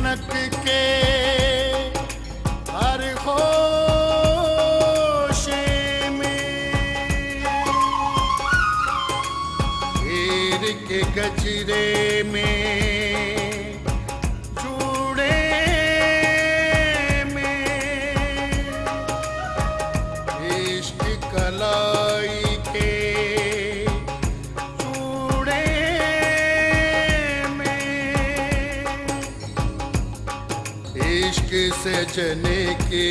खनक के हर होशे में हीर के गजरे में चूड़े में इश्क कलाई के चूड़े में इश्क सजने की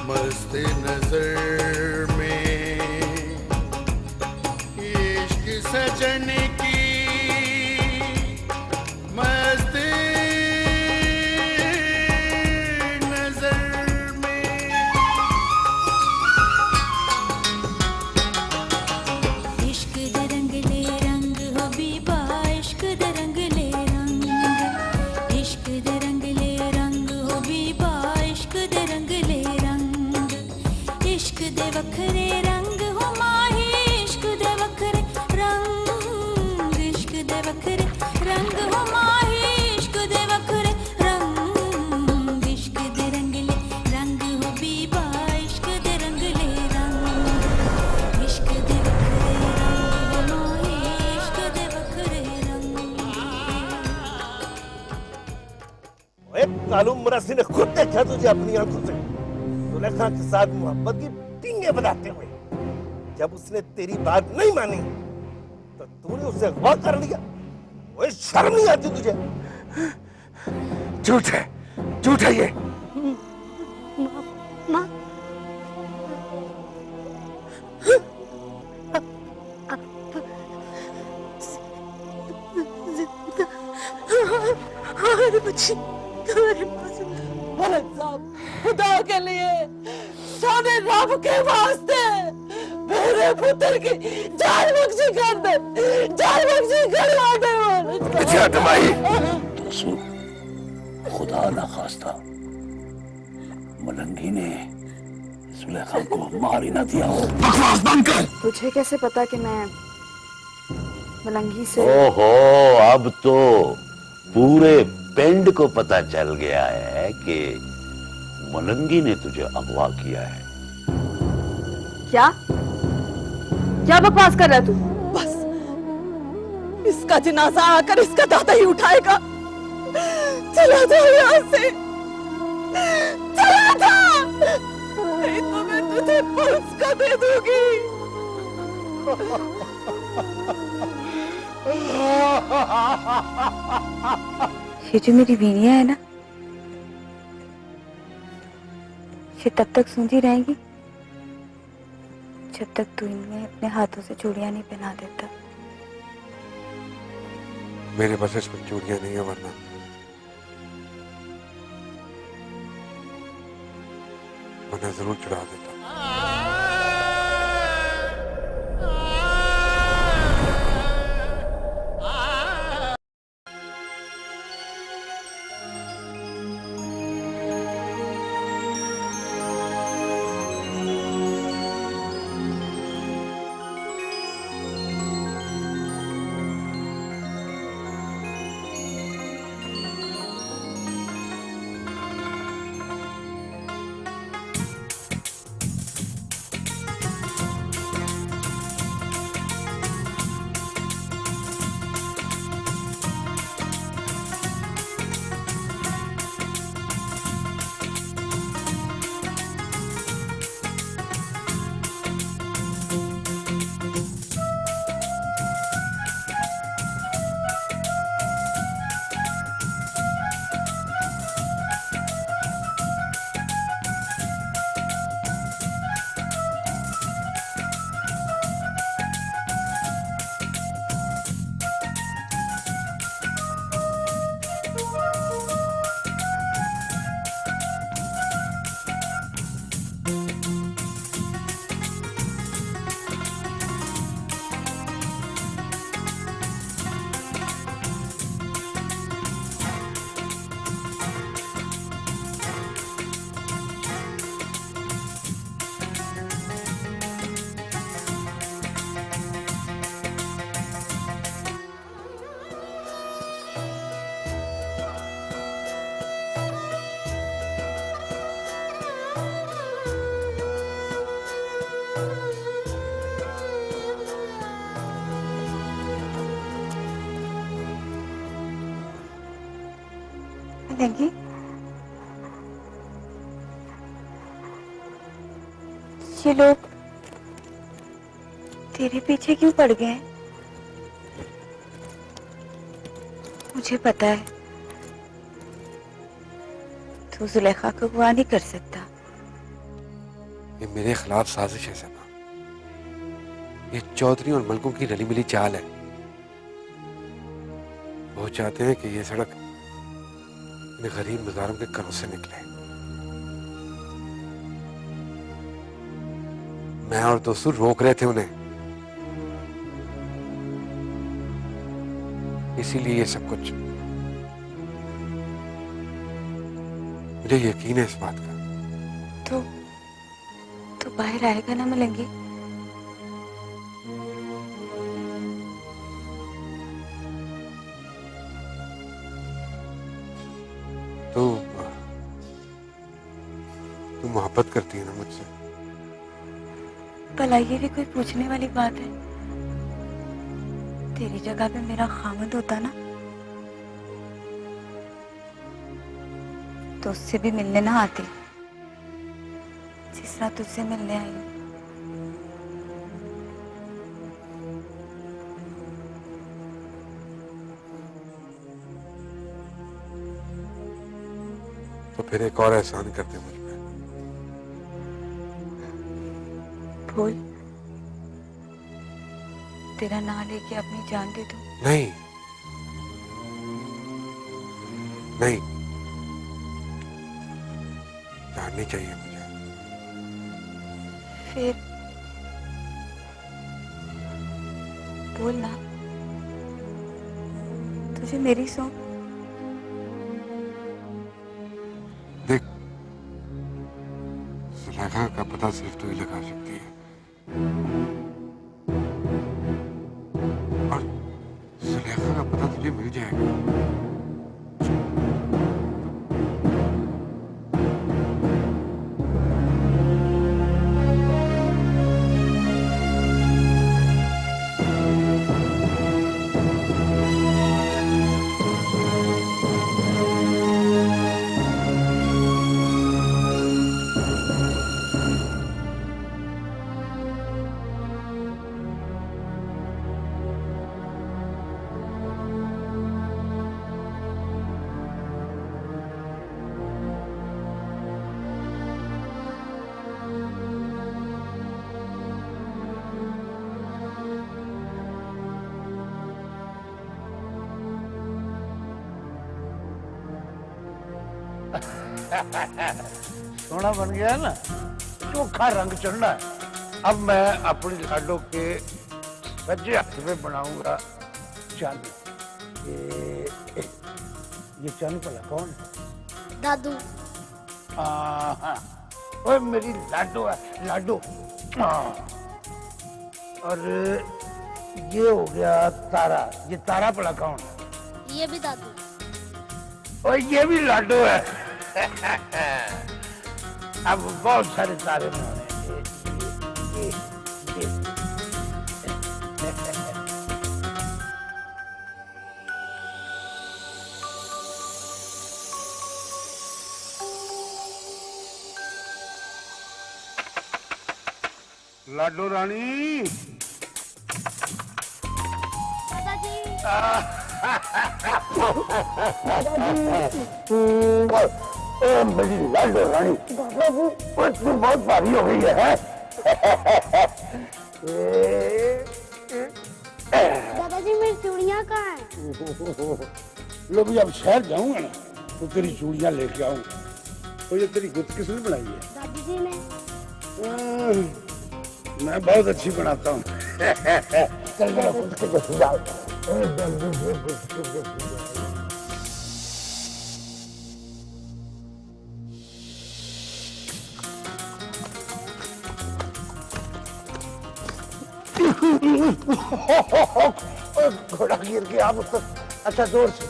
मस्त नजर में इश्क सजने की मस्त नजर में इश्क दे रंगले रंग हो बीबा इश्क दे रंगले रंग इश्क दे रंगले रंग हो बीबा इश्क दे रंगले रंग इश्क दे वखरे रंग हो माही इश्क दे वखरे रंग इश्क दे वखरे रंग हो माही इश्क दे वखरे रंग इश्क दे रंगले रंग हो बीबा इश्क दे रंगले रंग इश्क दे वखरे रंग हो माही इश्क दे वखरे रंग मालूम मुरासी ने खुद देखा तुझे अपनी आंखों से सुलेखा के साथ मोहब्बत की पींगे बनाते हुए। जब उसने तेरी बात नहीं मानी तो तूने उसे अगवा कर लिया। ओए शर्म नहीं आती तुझे? झूठ है ये। माँ हमारे बच्चे तुम्हारे पास भरत साहब खुदा के लिए सोने रब के वास्ते मेरे पुत्र की जान बख्शी कर दे जान बख्शी करवा दे पीछे हट भाई। तो सुन, खुदा न खास्ता मलंगी ने सुलेखा को मार ही ना दिया हो। बकवास बंद कर। तुझे कैसे पता कि मैं मलंगी से ओहो, अब तो पूरे पिंड को पता चल गया है कि मलंगी ने तुझे अगवा किया है। क्या क्या बकवास कर रहा है तू? बस इसका जनाजा आकर इसका दादा ही उठाएगा। चला जा यहाँ से, चला जा, नहीं तो मैं तुझे पुलिस को दे दूंगी। ये जो मेरी वीणिया है ना, ये तब तक सूंधी रहेगी जब तक तू इनमें अपने हाथों से चूड़ियां नहीं पहना देता। मेरे पास इसमें चूड़ियां नहीं है, वरना मैं जरूर चढ़ा देता। मिलेंगी। ये लोग तेरे पीछे क्यों पड़ गए हैं? मुझे पता है तू जुलेखा को अगवा नहीं कर सकता। ये मेरे खिलाफ साजिश है सना। ये चौधरी और मलकों की रली मिली चाल है। वो चाहते हैं कि ये सड़क इन गरीब मज़ारों के घरों से निकले। मैं और दोस्तों रोक रहे थे उन्हें, इसीलिए ये सब कुछ। मुझे यकीन है इस बात का। तो बाहर आएगा ना मिलेंगी? तू मोहब्बत करती है ना मुझसे? भला ये भी कोई पूछने वाली बात है? तेरी जगह पे मेरा खामद होता ना तो उससे भी मिलने ना आती जिस तरह तुझसे मिलने आई हूं। तो फिर एक और एहसान करते मुझ पे। बोल, तेरा नाम लेके अपनी जान दे दूं? नहीं नहीं, जाननी चाहिए मुझे। फिर बोल ना, तुझे मेरी सौंप। देख, सुलेखा का पता सिर्फ तू ही लगा सकती है, और सुलेखा का पता तुझे मिल जाएगा। सोना बन गया है ना, चोखा रंग चढ़ना है। अब मैं अपनी लाडो के सज्जे हाथ में बनाऊंगा चांदी। ये चांदी भला कौन है? दादू। हाँ, ओए मेरी लाडो है, लाडो। हाँ। और ये हो गया तारा। ये तारा भला कौन है? ये भी दादू। और ये भी लाडो है। अब बहुत सारे तारे में होने ये। लाडो रानी। दादाजी। मेरी लाडो रानी, तू बहुत भारी हो गई है। दादाजी मेरी चूड़ियाँ कहाँ हैं? लो भी अब शहर जाऊंगा ना तो तेरी चूड़ियाँ लेके आऊँ। तो ये तेरी गुत्त किसने बनाई है? दादी जी ने। मैं बहुत अच्छी बनाता हूँ। चल मेरा गुत्त के गुत्त जाओ। घोड़ा गिर गया मुझसे। अच्छा जोर से।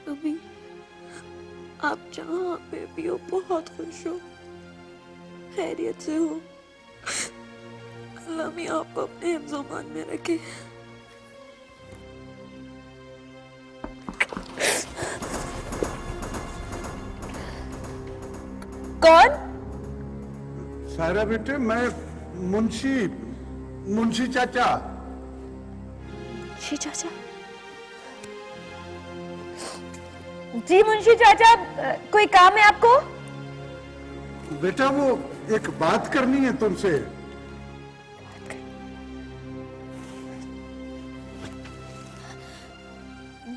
अभी आप जहाँ पे भी हो बहुत खुश हो, खैरियत से हो। अल्लाह मियां आपको अपने हिफ्ज़-ओ-मान में रखे। कौन? सायरा बेटे, मैं मुंशी चाचा। मुंशी चाचा? जी मुंशी चाचा, कोई काम है आपको? बेटा वो एक बात करनी है तुमसे।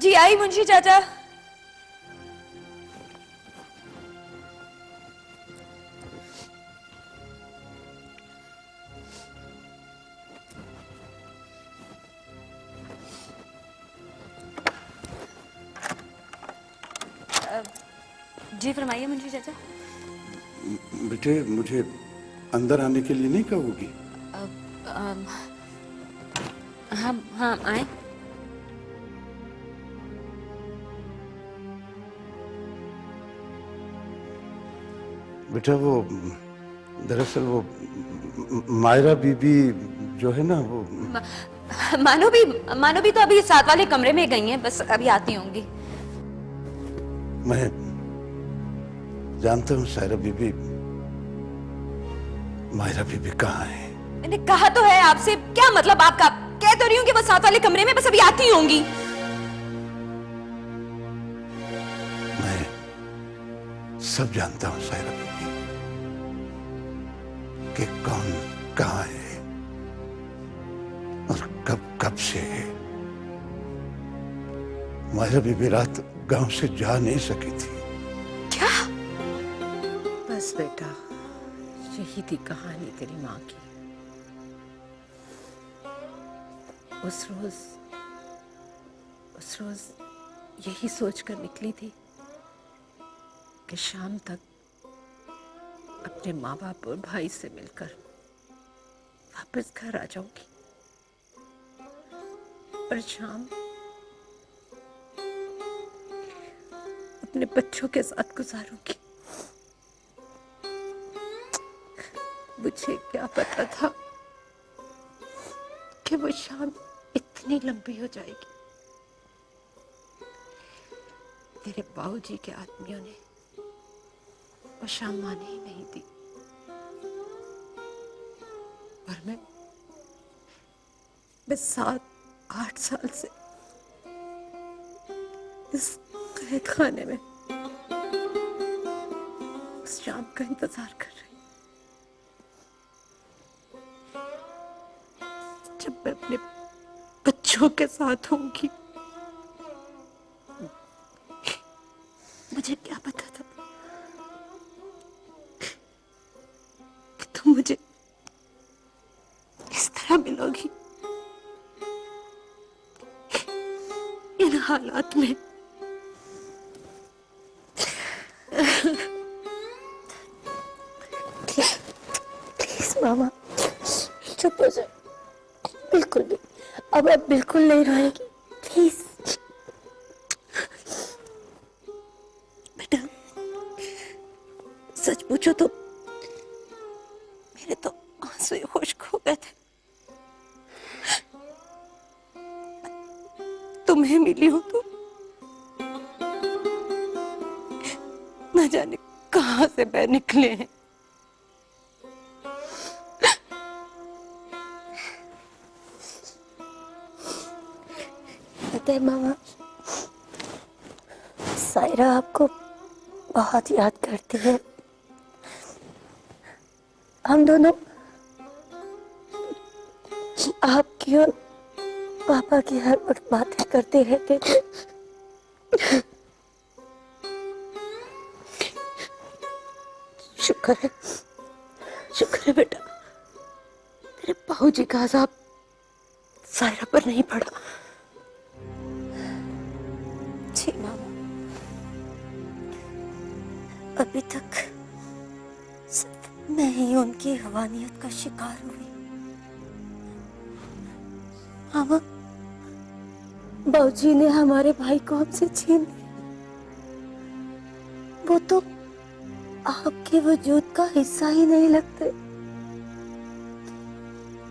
जी आई मुंशी चाचा। जी फरमाइए मुंशी चाचा। बेटे मुझे अंदर आने के लिए नहीं कहोगी? हाँ हाँ आए। बेटा वो दरअसल वो मायरा बीबी जो है ना वो मानो भी तो अभी साथ वाले कमरे में गई हैं, बस अभी आती होंगी। मैं जानता हूँ सायरा बीबी, मायरा बीबी कहाँ है? मैंने कहा तो है आपसे, क्या मतलब आपका? कह तो रही हूँ कि बस साथ वाले कमरे में, बस अभी आती होंगी। मैं सब जानता हूँ सायरा बीबी कि कौन कहाँ है और कब से है। मायरा बीबी रात गांव से जा नहीं सकी थी। क्या? बस बेटा, यही थी कहानी तेरी माँ की। उस रोज यही सोचकर निकली थी कि शाम तक अपने माँ बाप और भाई से मिलकर वापस घर आ जाऊंगी और शाम अपने बच्चों के साथ गुजारूंगी। मुझे क्या पता था कि वो शाम इतनी लंबी हो जाएगी। तेरे बाबूजी के आदमियों ने वो शाम माने ही नहीं दी और मैं 7-8 साल से इस कैद खाने में उस शाम का इंतजार कर रही। जब मैं अपने बच्चों के साथ होंगी। मुझे क्या पता था कि तुम मुझे इस तरह मिलोगी, इन हालात में। प्लीज मामा चुप हो जाओ, बिल्कुल भी। अब आप बिल्कुल नहीं रोएगी, प्लीज। बेटा सच पूछो तो मेरे तो आंसू ही खुश्क हो गए थे। तुम्हें मिली हो तो न जाने कहां से बह निकले हैं। पता है मामा, सायरा आपको बहुत याद करती है। हम दोनों आपकी और पापा की हर वक्त बातें करते रहते थे। शुक्र है बेटा, तेरे बाबूजी का अज़ाब सायरा पर नहीं पड़ा। जी मामा, अभी तक सिर्फ मैं ही उनकी हवानियत का शिकार हुई। मामा, बाबूजी ने हमारे भाई को हमसे छीन लिया। वो तो आपके वजूद का हिस्सा ही नहीं लगते।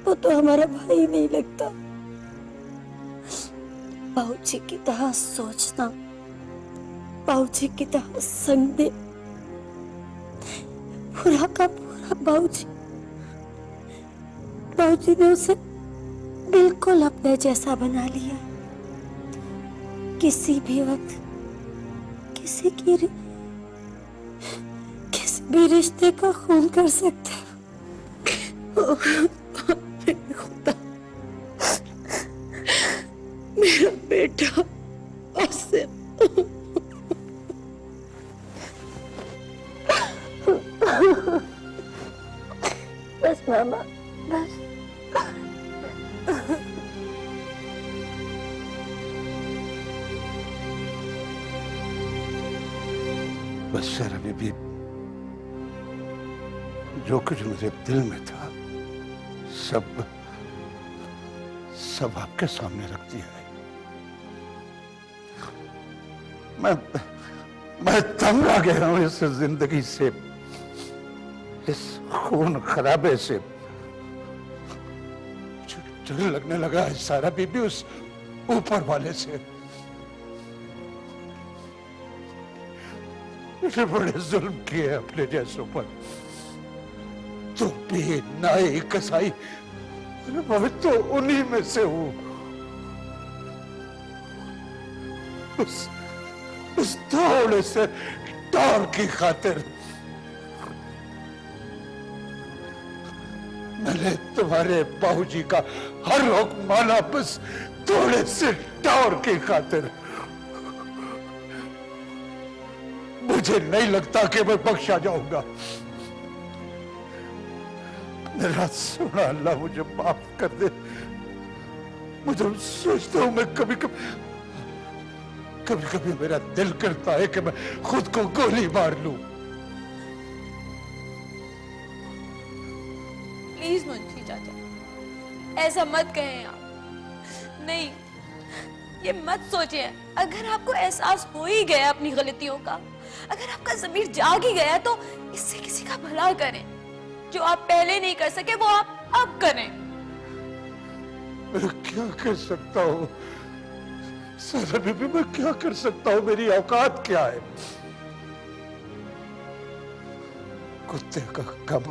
वो तो हमारा भाई नहीं लगता। बाबूजी की तरह सोचना, बाबूजी की तरह संग दे, पूरा का पूरा बाबूजी। बाबूजी ने उसे बिल्कुल अपने जैसा बना लिया। किसी भी वक्त किसी भी रिश्ते का खून कर सकता है। मेरे खुदा, मेरा बेटा आसिफ। बस मामा, बस। बस सर, अभी भी जो कुछ मेरे दिल में था सब आपके सामने रख दिया है। मैं तंग आ गया हूं इस जिंदगी से, इस खून खराबे से। डर लगने लगा है सारा बीबी उस ऊपर वाले से। बड़े जुल्म किए अपने जैसों पर। तो भी नाई कसाई, मैं तो उन्हीं में से हूं। उस थोड़े से टार की खातिर मैंने तुम्हारे बाबूजी का हर हुक्म माना, बस थोड़े से टार की खातिर। मुझे नहीं लगता कि मैं बख्शा जाऊंगा। मेरा सोना अल्लाह मुझे माफ कर दे। मुझे सोचता हूं मैं कभी कभी मेरा दिल करता है कि मैं खुद को गोली मार लूं। प्लीज मुंशी चाचा, ऐसा मत कहें आप। नहीं, ये मत सोचें। अगर आपको एहसास हो ही गया अपनी गलतियों का, अगर आपका ज़मीर जाग ही गया, तो इससे किसी का भला करें। जो आप पहले नहीं कर सके वो आप अब करें। मैं क्या कर सकता हूँ सर? अभी भी मैं क्या कर सकता हूँ? मेरी औकात क्या है? कुत्ते का कम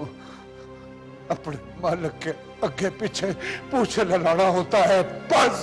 अपने मालिक के आगे पीछे पूछे ललाना होता है, बस।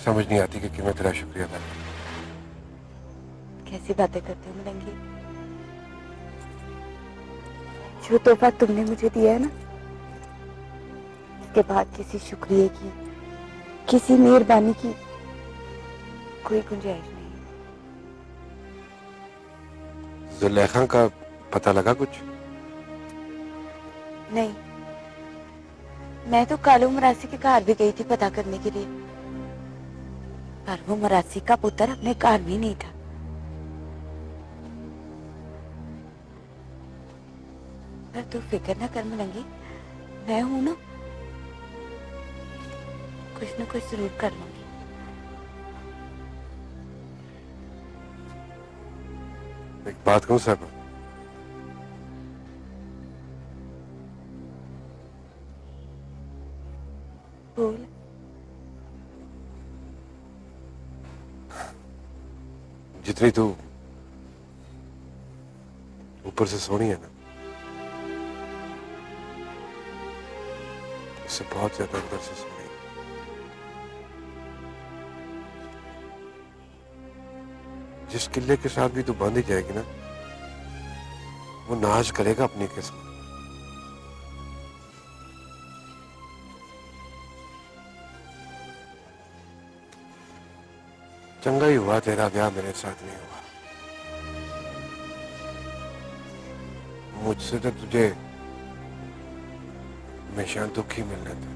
समझ नहीं आती कि मैं तेरा शुक्रिया अदा करूं। कैसी बातें करते हो मलंगी? जो तोहफा तुमने मुझे दिया है ना, इसके बाद किसी शुक्रिया की, किसी मेहरबानी की कोई गुंजाइश नहीं। जुलेखा का पता लगा कुछ? नहीं, मैं तो कालू मरासी के घर भी गई थी पता करने के लिए, पर वो मरासी का पुत्र अपने घर भी नहीं था। पर तू फिक्र ना कर मलंगी, मैं हूं ना, कुछ न कुछ जरूर कर लूंगी। एक बात कहूं सर, बोल। जितनी तू ऊपर से सोनी है ना, उसे बहुत ज्यादा अंदर से सुनी। जिस किले के साथ भी तू बांधी जाएगी ना, वो नाज करेगा अपनी किस्मत। चंगा ही हुआ तेरा ब्याह मेरे साथ नहीं हुआ। मुझसे तो तुझे हमेशा दुख ही मिलना था।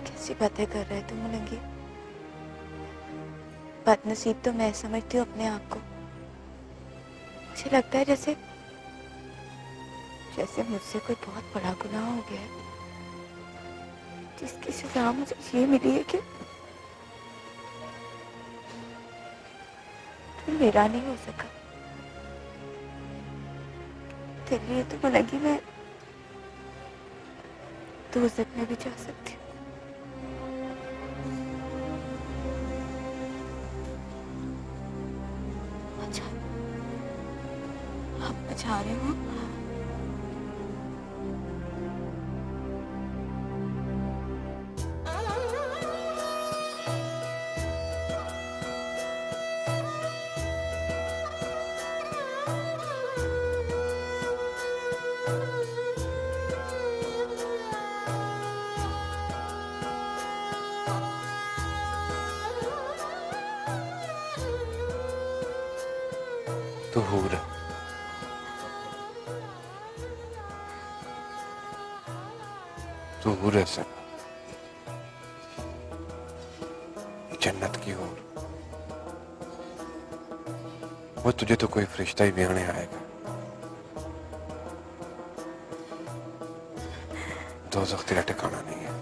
कैसी बातें कर रहे तुम मुलंगी? बदनसीब तो मैं समझती हूँ अपने आप को। मुझे लगता है जैसे जैसे मुझसे कोई बहुत बड़ा गुनाह हो गया है, जिसकी सजा मुझे ये मिली है कि तुम मेरा नहीं हो सका। तेरे लिए तो मुलंगी मैं दोज़ख में भी जा सकती हूँ। अच्छा, आप बचा रहे हो? तो हूर है। तो हूर है सब, जन्नत की हूर। वो तुझे तो कोई फरिश्ता ही ब्याहने आएगा। दोज़ख तेरा ठिकाना नहीं है।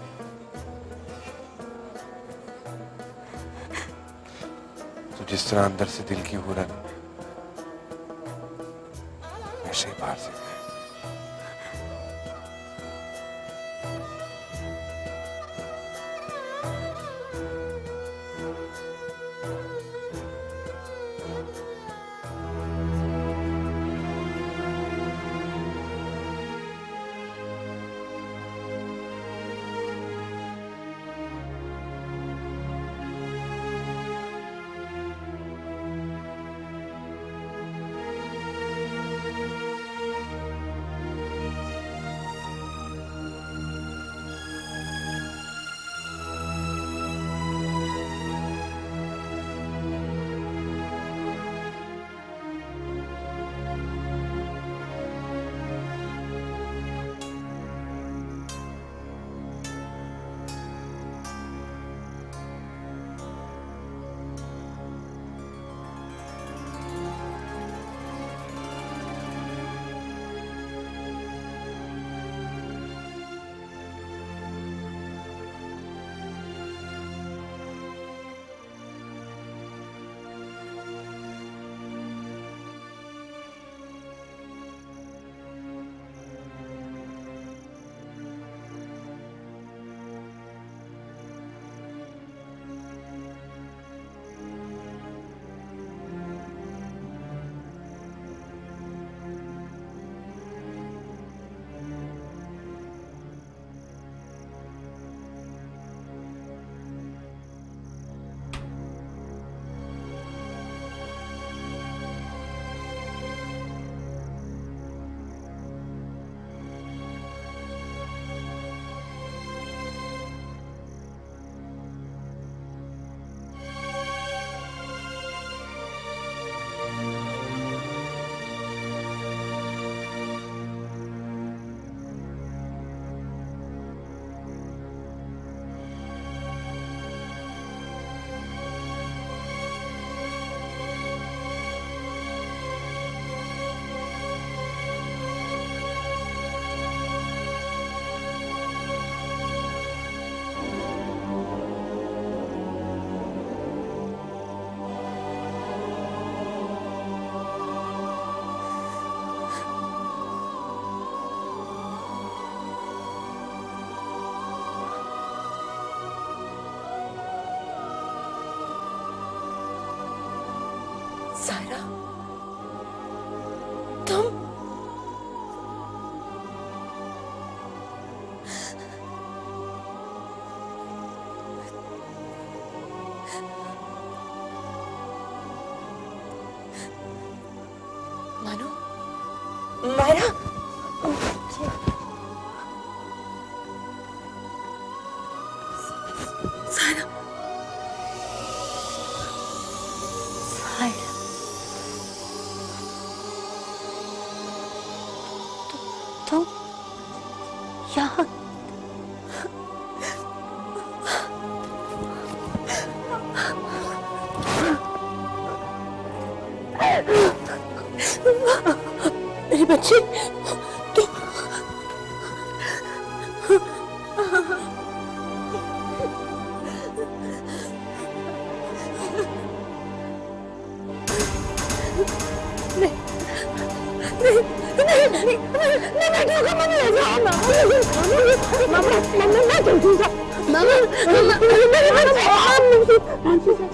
तो जिस तरह अंदर से दिल की हूर है, वैसे ही बाहर से भी है। सायरा, तुम मायरा, सायरा, सायरा, तुम यहाँ? मेरी बच्ची, तू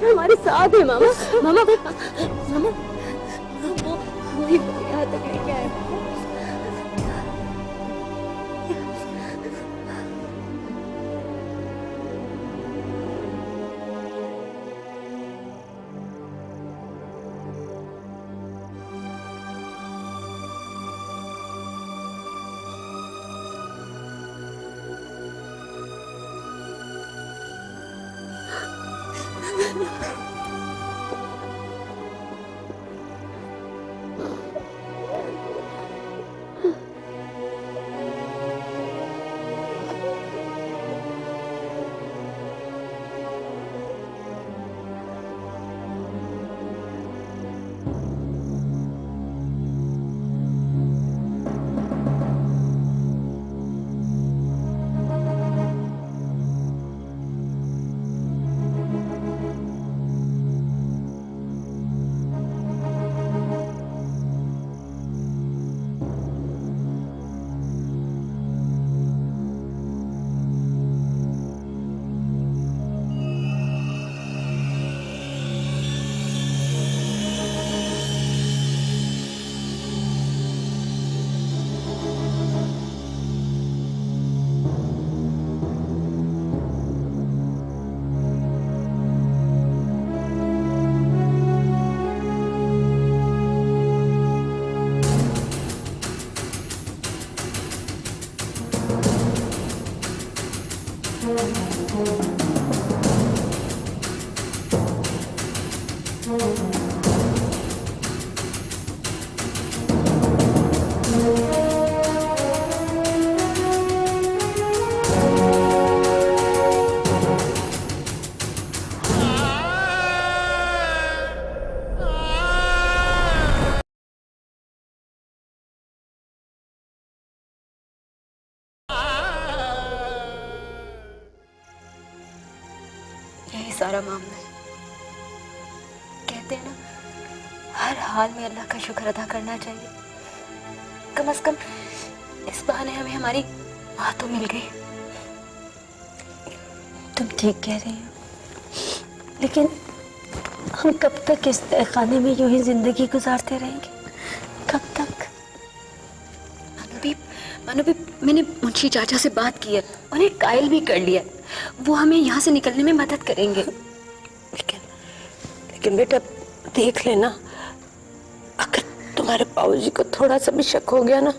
हमारे साथ है मामा। मामा मामा वो ही यहाँ तक लेके आए। यही सारा मामला है। कहते हैं ना, हर हाल में अल्लाह का शुक्र अदा करना चाहिए। कम से कम इस बहाने हमें हमारी माँ तो मिल गई। तुम ठीक कह रही हो, लेकिन हम कब तक इस तहखाने में यूं ही जिंदगी गुजारते रहेंगे? कब तक? मानो भी मैंने मुंशी चाचा से बात की है, उन्हें कायल भी कर लिया। वो हमें यहाँ से निकलने में मदद करेंगे। लेकिन बेटा देख लेना, अगर तुम्हारे बाबूजी को थोड़ा सा भी शक हो गया ना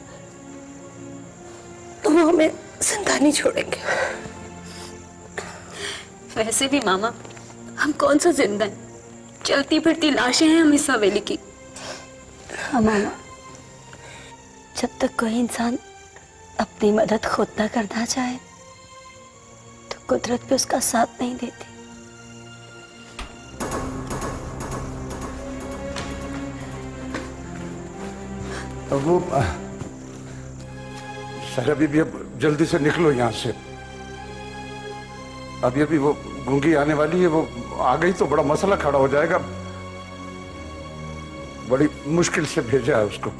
तो वो हमें जिंदा नहीं छोड़ेंगे। वैसे भी मामा, हम कौन सा जिंदा है? चलती फिरती लाशें हैं हम इस हवेली की। हाँ मामा, जब तक कोई इंसान अपनी मदद खुद ना करना चाहे तो कुदरत भी उसका साथ नहीं देती। अब वो सारा बीबी, अब जल्दी से निकलो यहाँ से। अब ये भी वो गूंगी आने वाली है, वो आ गई तो बड़ा मसला खड़ा हो जाएगा। बड़ी मुश्किल से भेजा है उसको।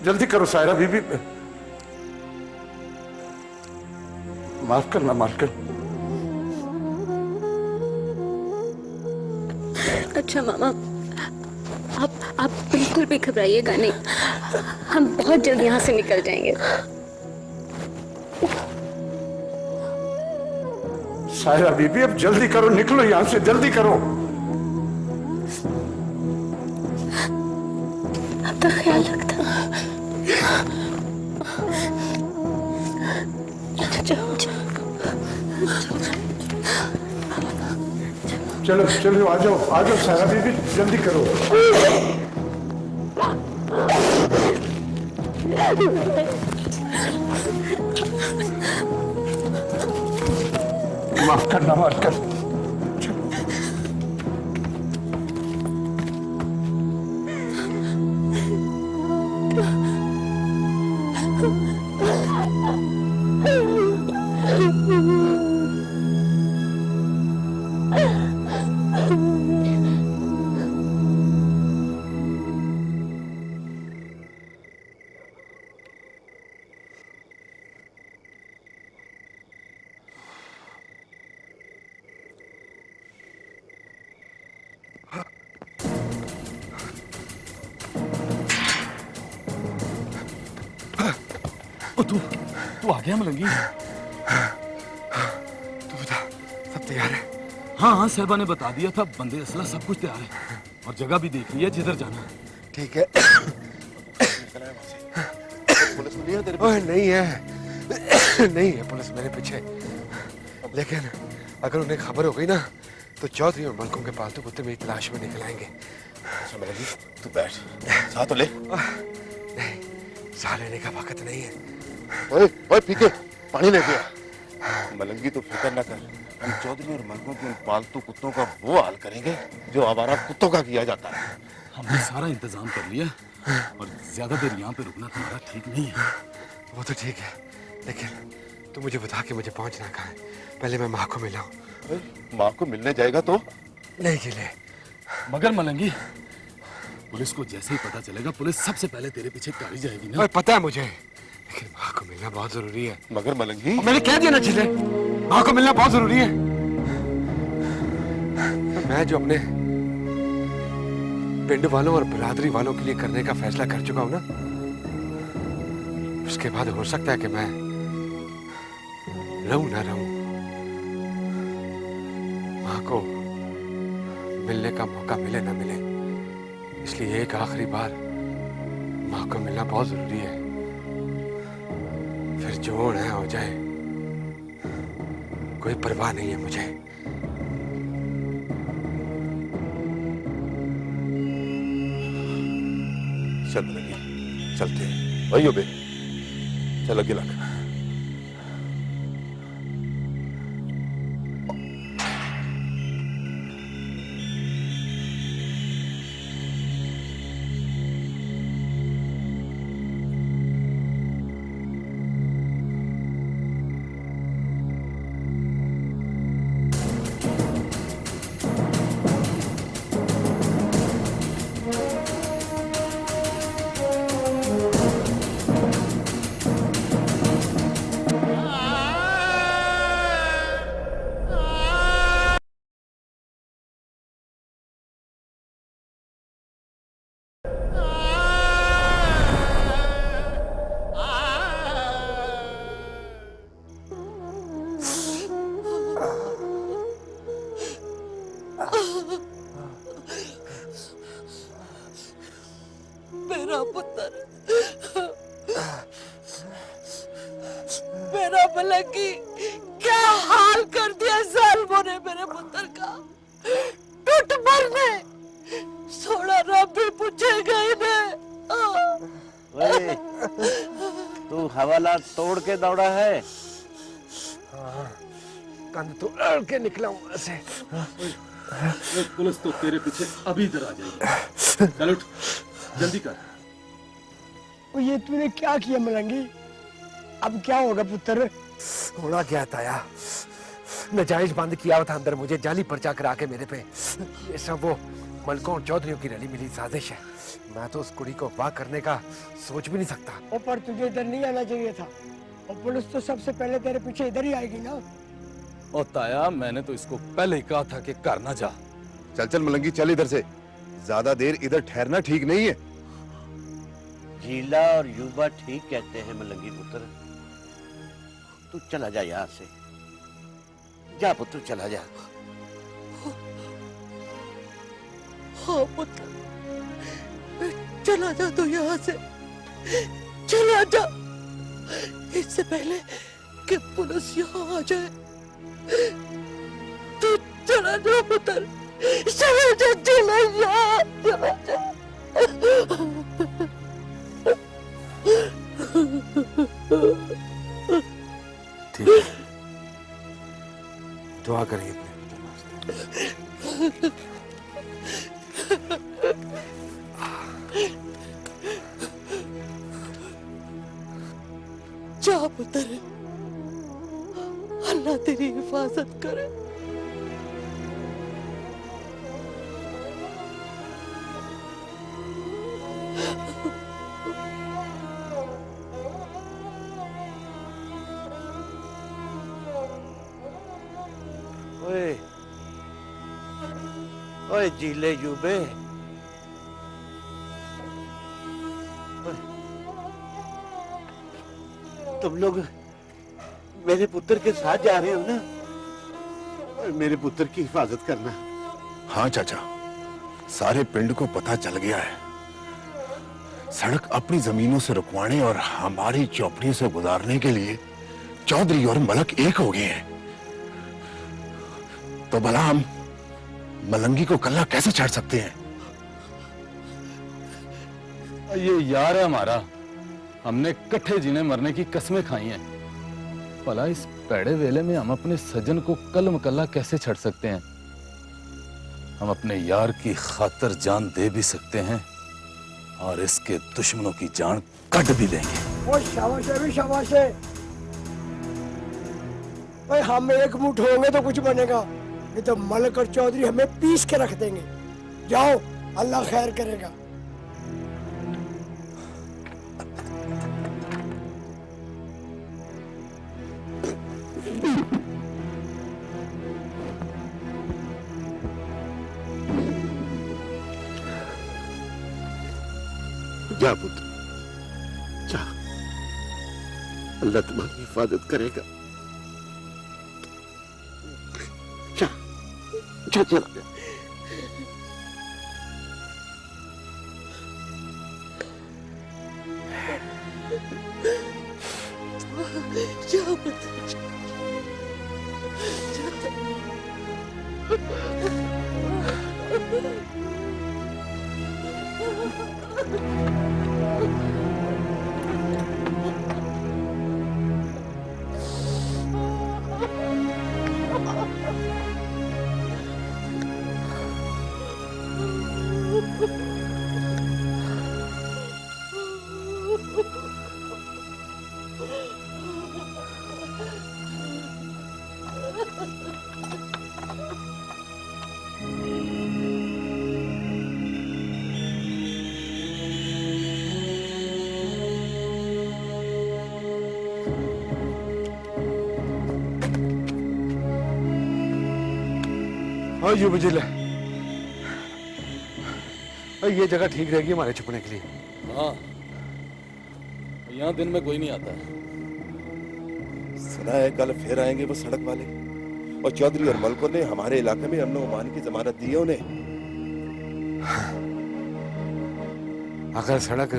जल्दी करो सायरा बीबी। माफ करना मालकिन। अच्छा मामा, आप बिल्कुल भी घबराइएगा नहीं, हम बहुत जल्द यहाँ से निकल जाएंगे। सायरा बीबी अब जल्दी करो, निकलो यहाँ से, जल्दी करो। अपना ख्याल रखना। जाओ जाओ। चलो चलो आ जाओ सारा बीबी, जल्दी करो। माफ करना, माफ कर। तू आ गया मलंगी? तू बता, सब तैयार है? हाँ, साहबा ने बता दिया था, बंदे असला सब कुछ तैयार है और जगह भी देख ली है जिधर जाना। ठीक है। पुलिस मिली है तेरे ओए नहीं है, नहीं है पुलिस मेरे पीछे, लेकिन अगर उन्हें खबर हो गई ना तो चौधरी और मलकों के पालतू कुत्ते मेरी तलाश में निकल आएंगे। तू बैठ, साथ तो ले। नहीं, साह लेने का वक्त नहीं है। ओए ओए पीके पानी लेके आ। मलंगी तो फिक्र न कर, हम चौधरी और मलकों के उन पालतू कुत्तों का वो हाल करेंगे जो आवारा कुत्तों का किया जाता है। हमने सारा इंतजाम कर लिया और ज्यादा देर यहाँ पे रुकना तुम्हारा ठीक नहीं है। वो तो ठीक है, लेकिन तू मुझे बता कि मुझे पहुंचना कहाँ है। पहले मैं माँ को मिलाऊं। माँ को मिलने जाएगा तो नहीं गिले। मगर मलंगी, पुलिस को जैसे ही पता चलेगा पुलिस सबसे पहले तेरे पीछे गाड़ी जाएगी ना। पता है मुझे, लेकिन माँ को मिलना बहुत जरूरी है। मगर मलंगी, मैंने कह दिया ना जिले, माँ को मिलना बहुत जरूरी है। मैं जो अपने पिंड वालों और बिरादरी वालों के लिए करने का फैसला कर चुका हूं ना, उसके बाद हो सकता है कि मैं रहूं ना रहूं, माँ को मिलने का मौका मिले ना मिले, इसलिए एक आखिरी बार माँ को मिलना बहुत जरूरी है। फिर जो होना है हो जाए, कोई परवाह नहीं है मुझे। चल मलंगी, चलते हैं। वही हो बे, चल आगे लग। मेरा पुत्र, मेरा मलंगी, क्या हाल कर दिया जालिमों ने मेरे पुत्र का। टूट मरने, सोना रब भी पूछेगा इन्हें। तू हवाला तोड़ के दौड़ा है? कंध तो अड़ के निकला हूं ऐसे। पुलिस तो तेरे पीछे अभी इधर आ जाएगी। चल उठ, जल्दी कर। ये तूने क्या किया मलंगी? अब क्या होगा पुत्र? होना क्या ताया, नजायज बंद किया था अंदर, मुझे जाली पर्चा करा के मेरे पे। ये सब वो मलकों और चौधरियों की रली मिली साजिश है। मैं तो उस कुड़ी को वाह करने का सोच भी नहीं सकता। ओ पर तुझे इधर नहीं आना चाहिए था, और पुलिस तो सबसे पहले तेरे पीछे इधर ही आएगी ना। और ताया, मैंने तो इसको पहले ही कहा था कि कर ना जा। चल चल मलंगी, चल इधर से, ज्यादा देर इधर ठहरना ठीक नहीं है। जीला और युवा ठीक कहते हैं मलंगी पुत्र, तू चला जा यहाँ से। जा पुत्र, चला जा। हाँ पुत्र, चला जा तू यहाँ से, चला जा, इससे पहले कि पुलिस यहाँ आ जाए। तू चला जा पुत्र, चला जा, चला जा, चला जा। ठीक है, दुआ करिए अपने वास्ते। जा पुत्र, अल्लाह तेरी हिफाजत करे। ओए ओए जीले यूबे, तुम लोग मेरे पुत्र के साथ जा रहे हो ना? और मेरे पुत्र की हिफाजत करना। हाँ चाचा, सारे पिंड को पता चल गया है। सड़क अपनी जमीनों से रुकवाने और हमारी चौपड़ी से गुजारने के लिए चौधरी और मलक एक हो गए हैं। तो भला हम मलंगी को कल्ला कैसे छाड़ सकते हैं? ये यार है हमारा, हमने कट्ठे जीने मरने की कस्में खाई हैं। भला इस पैड़े वेले में हम अपने सजन को कल मकल्ला कैसे छड़ सकते हैं? हम अपने यार की खातर जान दे भी सकते हैं और इसके दुश्मनों की जान काट भी देंगे। वो शाबाश है भी शाबाश है भाई, हम एक मुठ होंगे तो कुछ बनेगा, नहीं तो मलक और चौधरी हमें पीस के रख देंगे। जाओ, अल्लाह खैर करेगा। जा पुत्र, जा, अल्लाह तुम्हारी हिफाजत करेगा। जा, जा, चला जा। जा पुत्र, हाँ यूं बुझिले, ये जगह ठीक रहेगी हमारे छुपने के लिए। हाँ, यहाँ दिन में कोई नहीं आता। सुना है कल फिर आएंगे वो सड़क वाले, और चौधरी और मलकों ने हमारे इलाके में अमन अमान की जमानत दी है उन्हें। अगर सड़क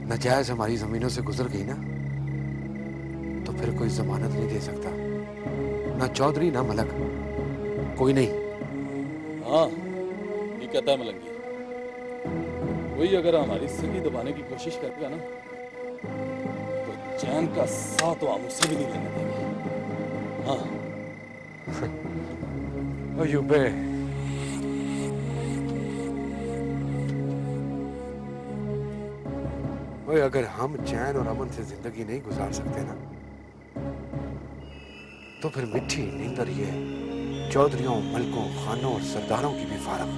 नाजायज हमारी जमीनों से गुजर गई ना, तो फिर कोई जमानत नहीं दे सकता, ना चौधरी ना मलक, कोई नहीं। हाँ, ये कहता है मलंगी, वही अगर हमारी सगी दबाने की कोशिश करेगा ना, तो चैन का साथ तो हम उसे भी नहीं लेने देंगे। हाँ। ओ यूबे, ओए अगर हम चैन और अमन से जिंदगी नहीं गुजार सकते ना, तो फिर मिठी नींदर ये चौधरियों, मलकों, खानों और सरदारों की भी फारग,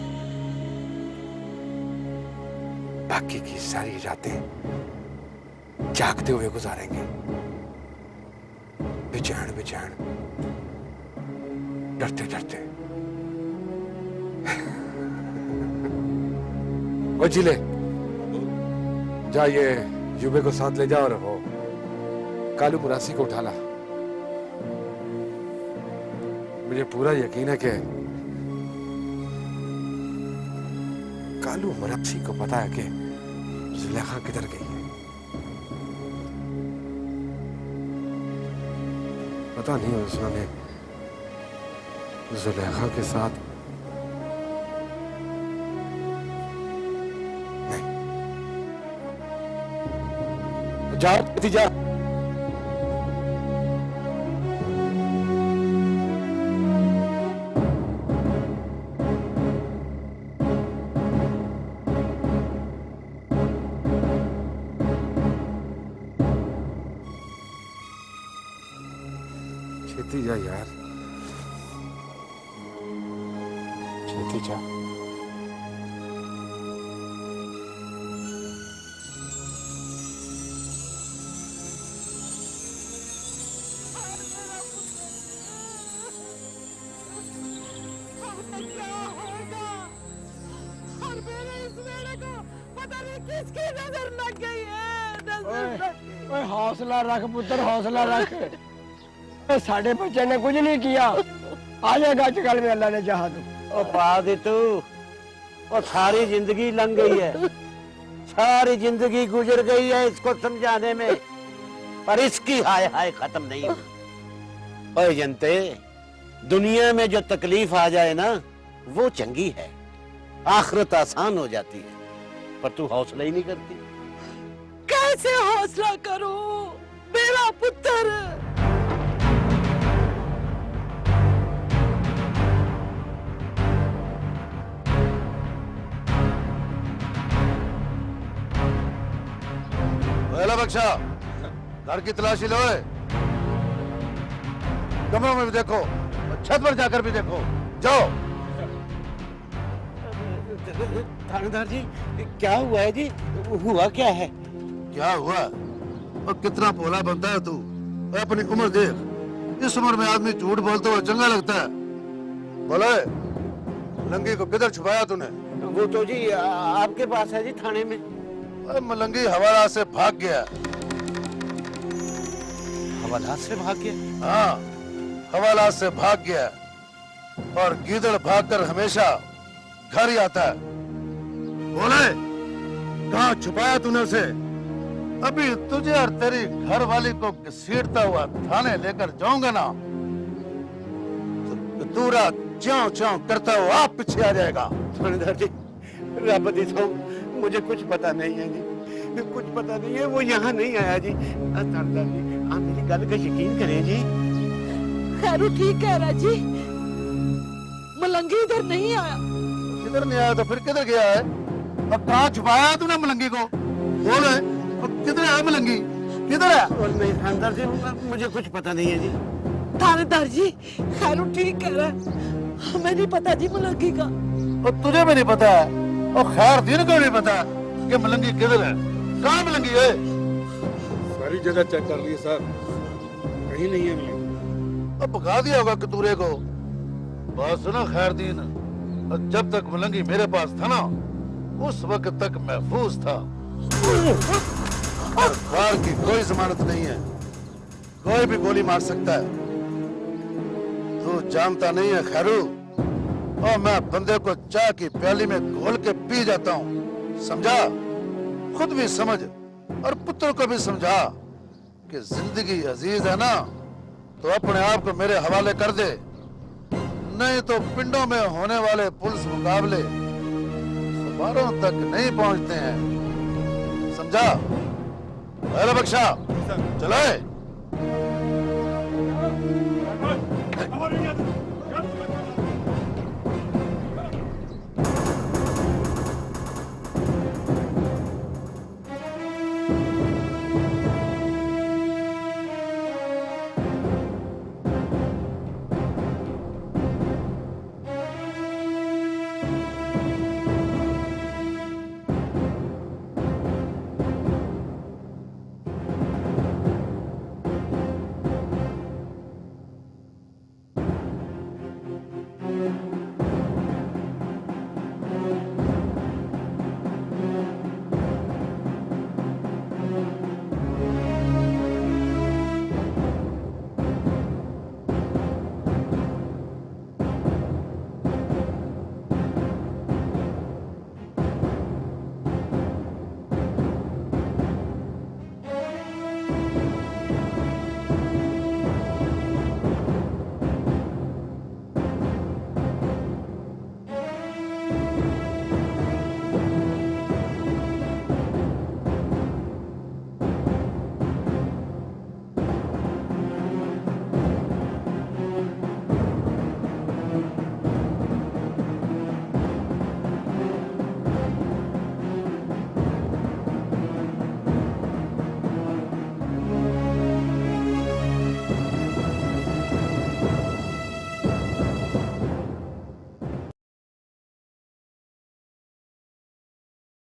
बाकी की सारी रातें जागते हुए गुजारेंगे, बेचैन बेचैन, डरते डरते। ओ जिले, जा ये युबे को साथ ले जा और वो कालू मुरासी को उठा ला। मुझे पूरा यकीन है कि कालू मरासी को पता है कि जुलेखा किधर गई है। पता नहीं उसने जुलेखा के साथ नहीं। जाओ जा। छेती जा यार, छेती जा। किसकी नजर लग गई है? ओए हौसला रख पुत्र, हौसला रख। साढ़े बच्चे ने कुछ नहीं किया, आ जाएगा आजकल में अल्लाह ने चाहा तो। ओ पादी तू, ओ सारी जिंदगी लंघ गई है, सारी जिंदगी गुजर गई है इसको समझाने में, पर इसकी हाय हाय खत्म नहीं हुई। ओए जनते, दुनिया में जो तकलीफ आ जाए ना वो चंगी है, आखिरत आसान हो जाती है, पर तू हौसला ही नहीं करती। कैसे हौसला करूं मेरा पुत्र? पहला बख्शा, घर की तलाशी लो है। कमरों में भी देखो, छत पर जाकर भी देखो, जाओ। थानेदार जी क्या हुआ है जी? हुआ क्या है? क्या हुआ? और कितना भोला बनता है तू। और अपनी उम्र देख, इस उम्र में आदमी झूठ बोलते हुए चंगा लगता है। बोले, मलंगी को किधर छुपाया तूने? वो तो जी आपके पास है जी, थाने में। मलंगी हवाला से भाग गया। हवाला से भाग गया? हाँ, हवाला से भाग गया। और गीदड़ भागकर हमेशा घर ही आता है। बोले, कहाँ छुपाया तूने उसे? अभी तुझे और तेरी घर वाली को घसीटता हुआ थाने लेकर जाऊंगा ना, तो दूरा च्यों च्यों करता हुआ आप पीछे आ जाएगा। थानेदार जी, रब दी सौ, मुझे कुछ पता नहीं है जी, कुछ पता नहीं है, वो यहाँ नहीं आया जी। थानेदार जी, आप मेरी गल का यकीन करें जी। खैरू ठीक कह रहा जी, मलंगी इधर नहीं आया। किधर नहीं आया तो फिर किधर गया है? और कहाँ छुपाया तूने मलंगी को? बोले, किधर है मलंगी? किधर है? और नहीं थानेदार जी, मुझे कुछ पता नहीं है जी। थानेदार जी, खैरू ठीक कह रहा है, हमें नहीं पता जी मलंगी का। और तुझे भी नहीं पता है, और खैर दिन को नहीं पता कि मलंगी किधर है। कहाँ मलंगी है? सारी जगह चेक कर लिए सर, कहीं नहीं है मलंगी। अब भगा दिया होगा कतूरे को। बात सुनो खैरदीन, और जब तक मलंगी मेरे पास था ना, उस वक्त तक महफूज था। और बाहर की कोई जमानत नहीं है, कोई भी गोली मार सकता है। तू जानता नहीं है खैरू, और मैं बंदे को चाय की प्याली में घोल के पी जाता हूँ, समझा? खुद भी समझ और पुत्र को भी समझा कि जिंदगी अजीज है ना, तो अपने आप को मेरे हवाले कर दे, नहीं तो पिंडों में होने वाले पुलिस मुकाबले खबरों तक नहीं पहुंचते हैं, समझा? पहला बख्शा, चलो।